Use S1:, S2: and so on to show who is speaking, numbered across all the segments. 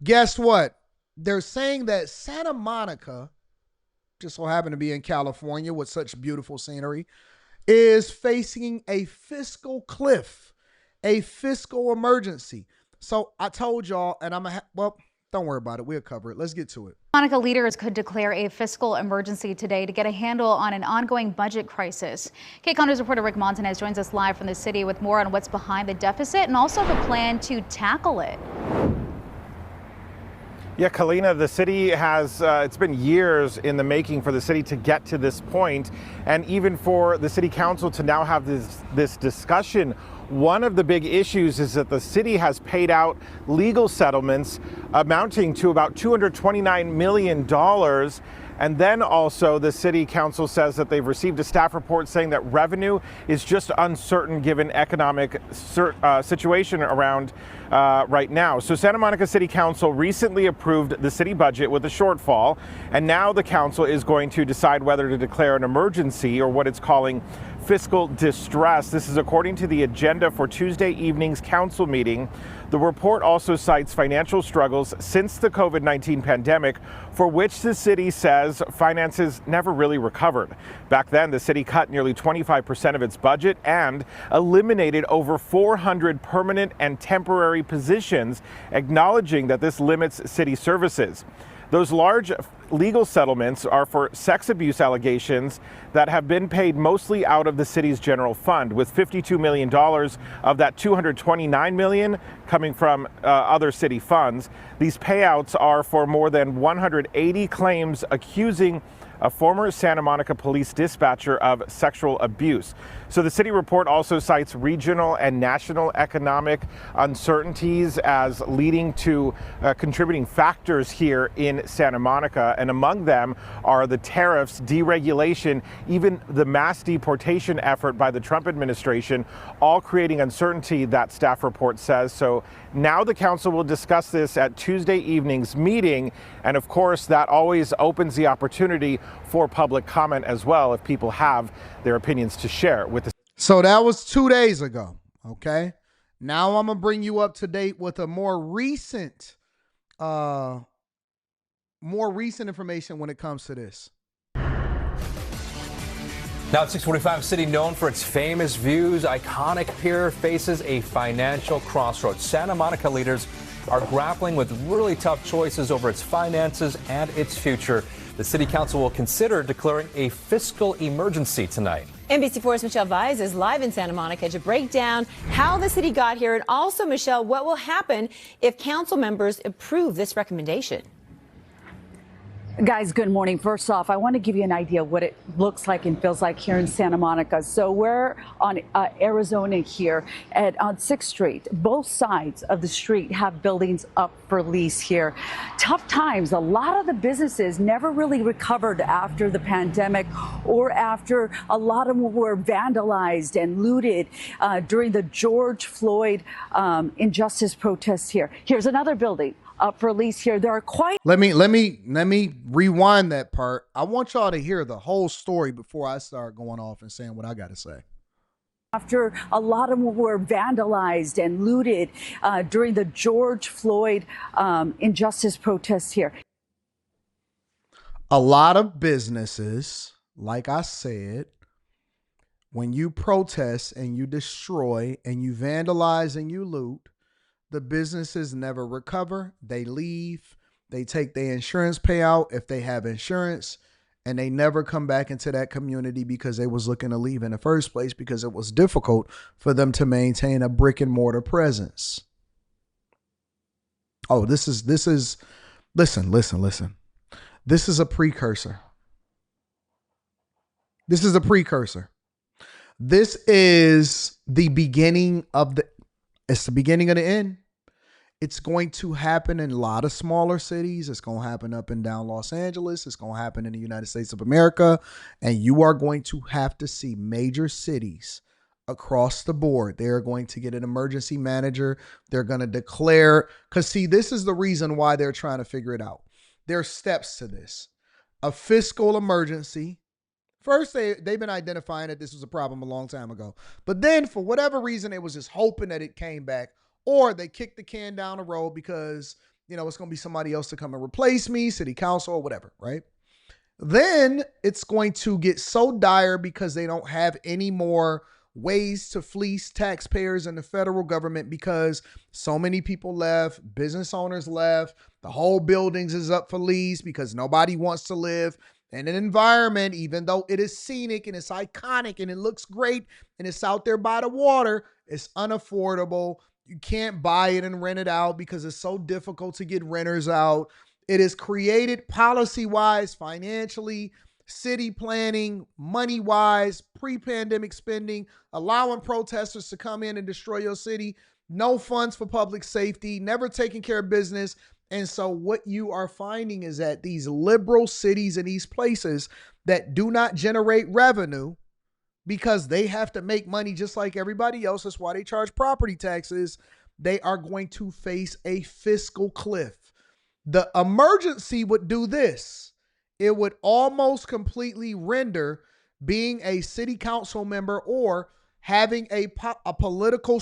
S1: Guess what? They're saying that Santa Monica, just so happened to be in California with such beautiful scenery, is facing a fiscal cliff, a fiscal emergency. So I told y'all, and well, don't worry about it. We'll cover it. Let's get to it.
S2: Monica leaders could declare a fiscal emergency today to get a handle on an ongoing budget crisis. KCON News reporter Rick Montanez joins us live from the city with more on what's behind the deficit and also the plan to tackle it.
S3: Yeah, Kalina, the city has, it's been years in the making for the city to get to this point, and even for the city council to now have this discussion. One of the big issues is that the city has paid out legal settlements amounting to about $229 million. And then also the city council says that they've received a staff report saying that revenue is just uncertain given economic situation around right now. So Santa Monica City Council recently approved the city budget with a shortfall, and now the council is going to decide whether to declare an emergency or what it's calling fiscal distress. This is according to the agenda for Tuesday evening's council meeting. The report also cites financial struggles since the COVID-19 pandemic, for which the city says finances never really recovered. Back then, the city cut nearly 25% of its budget and eliminated over 400 permanent and temporary positions, acknowledging that this limits city services. Those large legal settlements are for sex abuse allegations that have been paid mostly out of the city's general fund, with $52 million of that $229 million coming from other city funds. These payouts are for more than 180 claims accusing a former Santa Monica police dispatcher of sexual abuse. So the city report also cites regional and national economic uncertainties as leading to contributing factors here in Santa Monica. And among them are the tariffs, deregulation, even the mass deportation effort by the Trump administration, all creating uncertainty, that staff report says. So now the council will discuss this at Tuesday evening's meeting. And of course, that always opens the opportunity for public comment as well if people have their opinions to share with the.
S1: So that was 2 days ago. Okay. Now I'm going to bring you up to date with a more recent information when it comes to this.
S4: Now at 645, city known for its famous views, iconic pier faces a financial crossroads. Santa Monica leaders are grappling with really tough choices over its finances and its future. The city council will consider declaring a fiscal emergency tonight.
S5: NBC4's Michelle Vise is live in Santa Monica to break down how the city got here, and also, Michelle, what will happen if council members approve this recommendation.
S6: Guys, good morning. First off, I want to give you an idea of what it looks like and feels like here in Santa Monica. So we're on Arizona here on 6th Street. Both sides of the street have buildings up for lease here. Tough times. A lot of the businesses never really recovered after the pandemic, or after a lot of them were vandalized and looted during the George Floyd injustice protests here. Here's another building up for lease here. There are quite.
S1: Let me rewind that part. I want y'all to hear the whole story before I start going off and saying what I got to say.
S6: After a lot of them were vandalized and looted during the George Floyd injustice protests here.
S1: A lot of businesses, like I said, when you protest and you destroy and you vandalize and you loot, the businesses never recover. They leave. They take their insurance payout if they have insurance, and they never come back into that community because they was looking to leave in the first place because it was difficult for them to maintain a brick and mortar presence. Oh, listen. This is a precursor. This is a precursor. This is the beginning of it's the beginning of the end. It's going to happen in a lot of smaller cities. It's going to happen up and down Los Angeles. It's going to happen in the United States of America. And you are going to have to see major cities across the board. They're going to get an emergency manager. They're going to declare, because see, this is the reason why they're trying to figure it out. There are steps to this. A fiscal emergency. First, they've been identifying that this was a problem a long time ago. But then for whatever reason, it was just hoping that it came back, or they kicked the can down the road because it's going to be somebody else to come and replace me, city council or whatever, right? Then it's going to get so dire because they don't have any more ways to fleece taxpayers and the federal government because so many people left, business owners left, the whole buildings is up for lease because nobody wants to live in an environment, even though it is scenic and it's iconic and it looks great and it's out there by the water, it's unaffordable. You can't buy it and rent it out because it's so difficult to get renters out. It is created policy-wise, financially, city planning, money-wise, pre-pandemic spending, allowing protesters to come in and destroy your city, no funds for public safety, never taking care of business. And so what you are finding is that these liberal cities and these places that do not generate revenue because they have to make money just like everybody else, that's why they charge property taxes, they are going to face a fiscal cliff. The emergency would do this. It would almost completely render being a city council member or having a political,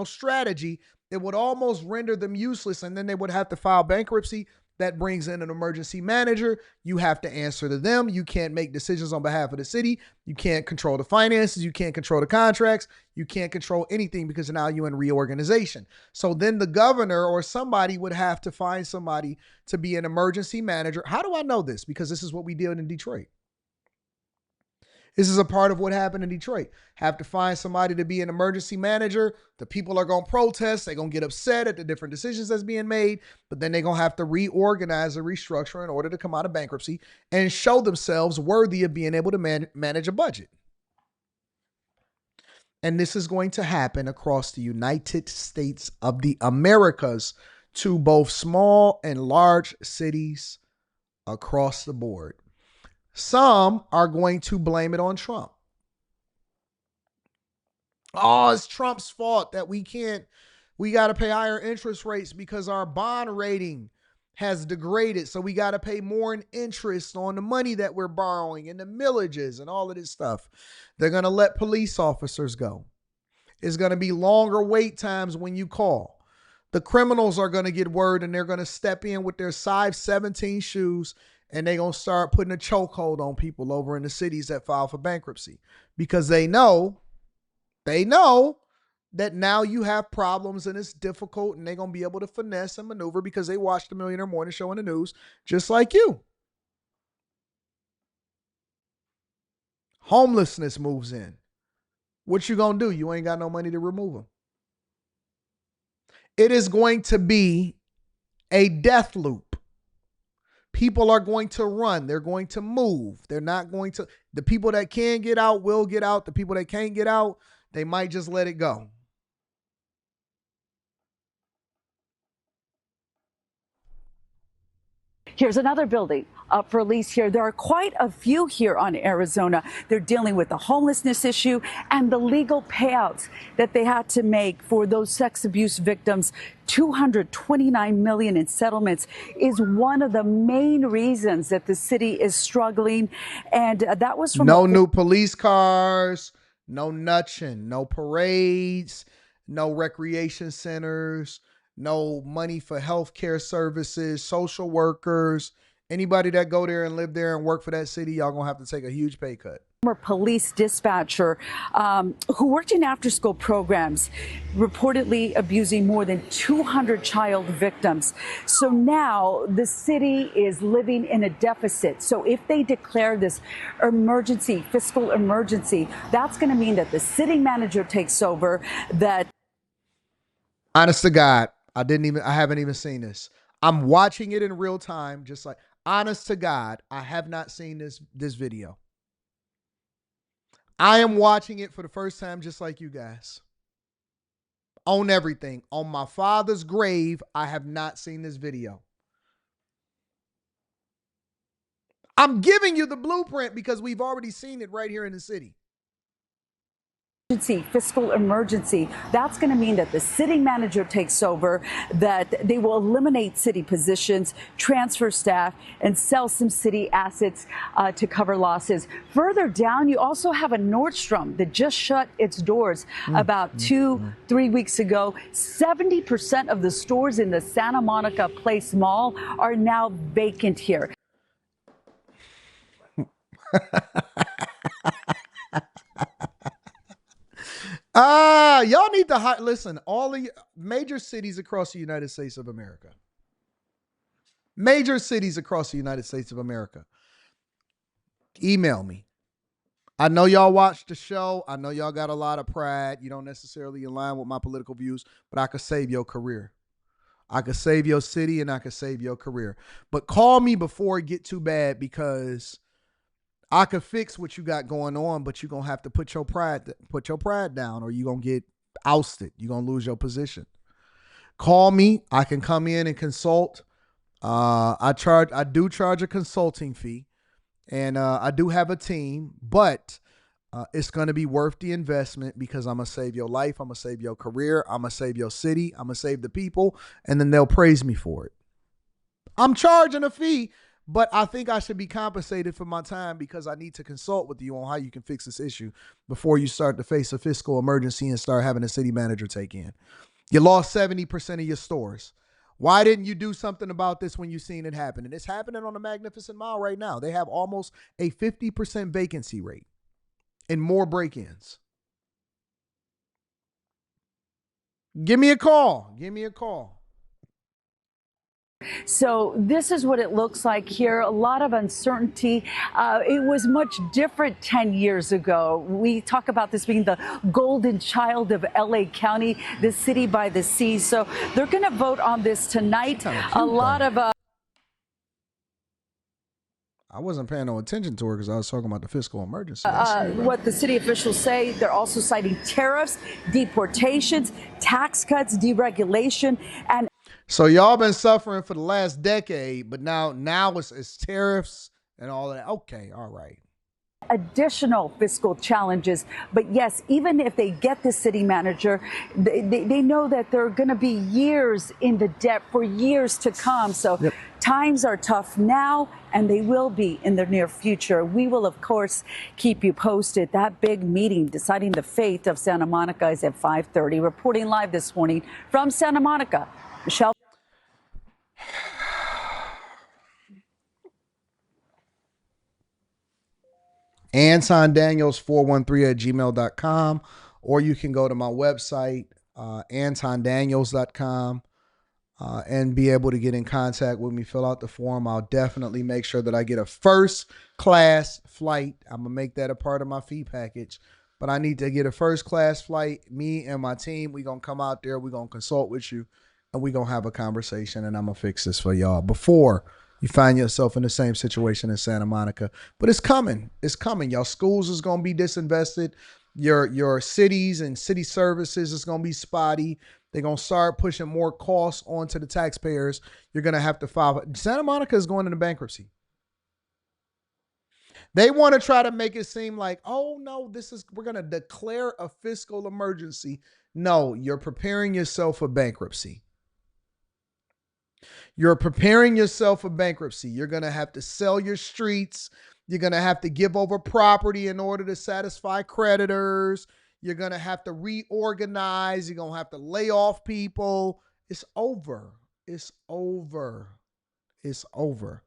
S1: strategy. It would almost render them useless. And then they would have to file bankruptcy. That brings in an emergency manager. You have to answer to them. You can't make decisions on behalf of the city. You can't control the finances. You can't control the contracts. You can't control anything because now you're in reorganization. So then the governor or somebody would have to find somebody to be an emergency manager. How do I know this? Because this is what we did in Detroit. This is a part of what happened in Detroit. Have to find somebody to be an emergency manager. The people are going to protest. They're going to get upset at the different decisions that's being made, but then they're going to have to reorganize and restructure in order to come out of bankruptcy and show themselves worthy of being able to manage a budget. And this is going to happen across the United States of the Americas to both small and large cities across the board. Some are going to blame it on Trump. Oh, it's Trump's fault that we got to pay higher interest rates because our bond rating has degraded. So we got to pay more in interest on the money that we're borrowing and the millages and all of this stuff. They're going to let police officers go. It's going to be longer wait times when you call. The criminals are going to get word and they're going to step in with their size 17 shoes and they're going to start putting a chokehold on people over in the cities that file for bankruptcy because they know that now you have problems and it's difficult and they're going to be able to finesse and maneuver because they watched the Millionaire Morning Show in the news just like you. Homelessness moves in. What you going to do? You ain't got no money to remove them. It is going to be a death loop. People are going to run. They're going to move. They're not going to. The people that can get out will get out. The people that can't get out, they might just let it go.
S6: Here's another building up for lease here. There are quite a few here on Arizona. They're dealing with the homelessness issue and the legal payouts that they had to make for those sex abuse victims. $229 million in settlements is one of the main reasons that the city is struggling. And that was from
S1: no new police cars, no nothing, no parades, no recreation centers, no money for healthcare services, social workers. Anybody that go there and live there and work for that city, y'all gonna have to take a huge pay cut.
S6: Former police dispatcher who worked in after-school programs, reportedly abusing more than 200 child victims. So now the city is living in a deficit. So if they declare this emergency, fiscal emergency, that's going to mean that the city manager takes over. That,
S1: honest to God, I haven't even seen this. I'm watching it in real time, just like, honest to God, I have not seen this video. I am watching it for the first time, just like you guys. On everything. On my father's grave, I have not seen this video. I'm giving you the blueprint because we've already seen it right here in the city.
S6: fiscal emergency. That's going to mean that the city manager takes over, that they will eliminate city positions, transfer staff, and sell some city assets to cover losses. Further down, you also have a Nordstrom that just shut its doors about 2-3 weeks ago. 70% of the stores in the Santa Monica Place Mall are now vacant here.
S1: Y'all need to listen. All the major cities across the United States of America. Major cities across the United States of America. Email me. I know y'all watch the show. I know y'all got a lot of pride. You don't necessarily align with my political views, but I could save your career. I could save your city and I could save your career. But call me before it get too bad, because I could fix what you got going on, but you're going to have to put your pride down, or you're going to get ousted. You're going to lose your position. Call me. I can come in and consult. I do charge a consulting fee, and I do have a team, but it's going to be worth the investment, because I'm going to save your life. I'm going to save your career. I'm going to save your city. I'm going to save the people, and then they'll praise me for it. I'm charging a fee, but I think I should be compensated for my time, because I need to consult with you on how you can fix this issue before you start to face a fiscal emergency and start having a city manager take in. You lost 70% of your stores. Why didn't you do something about this when you seen it happen? And it's happening on the Magnificent Mile right now. They have almost a 50% vacancy rate and more break-ins. Give me a call. Give me a call.
S6: So this is what it looks like here. A lot of uncertainty. It was much different 10 years ago. We talk about this being the golden child of LA County, the city by the sea. So they're going to vote on this tonight. A lot of
S1: I wasn't paying no attention to her because I was talking about the fiscal emergency.
S6: what the city officials say. They're also citing tariffs, deportations, tax cuts, deregulation, and
S1: so y'all been suffering for the last decade, but now it's tariffs and all that. Okay, all right.
S6: additional fiscal challenges. But yes, even if they get the city manager, they know that they're going to be years in the debt for years to come. So times are tough now, and they will be in the near future. We will, of course, keep you posted. That big meeting deciding the fate of Santa Monica is at 5:30. Reporting live this morning from Santa Monica, Michelle.
S1: Anton Daniels 413@gmail.com, or you can go to my website, antondaniels.com, and be able to get in contact with me, fill out the form. I'll definitely make sure that I get a first class flight. I'm going to make that a part of my fee package, but I need to get a first class flight. Me and my team, we're going to come out there. We're going to consult with you, and we're going to have a conversation, and I'm going to fix this for y'all before you find yourself in the same situation in Santa Monica. But it's coming. It's coming. Y'all schools is going to be disinvested. Your cities and city services is going to be spotty. They're going to start pushing more costs onto the taxpayers. You're going to have to file. Santa Monica is going into bankruptcy. They want to try to make it seem like, oh, no, we're going to declare a fiscal emergency. No, you're preparing yourself for bankruptcy. You're preparing yourself for bankruptcy. You're going to have to sell your streets. You're going to have to give over property in order to satisfy creditors. You're going to have to reorganize. You're going to have to lay off people. It's over. It's over. It's over.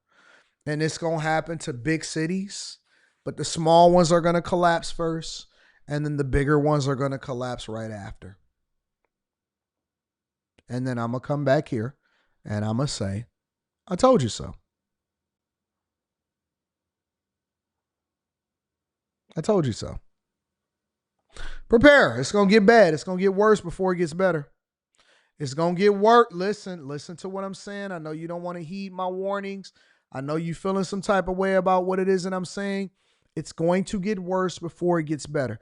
S1: And it's going to happen to big cities, but the small ones are going to collapse first, and then the bigger ones are going to collapse right after. And then I'm going to come back here and I'm going to say, I told you so. I told you so. Prepare. It's going to get bad. It's going to get worse before it gets better. It's going to get worse. Listen to what I'm saying. I know you don't want to heed my warnings. I know you feeling some type of way about what it is that I'm saying. It's going to get worse before it gets better.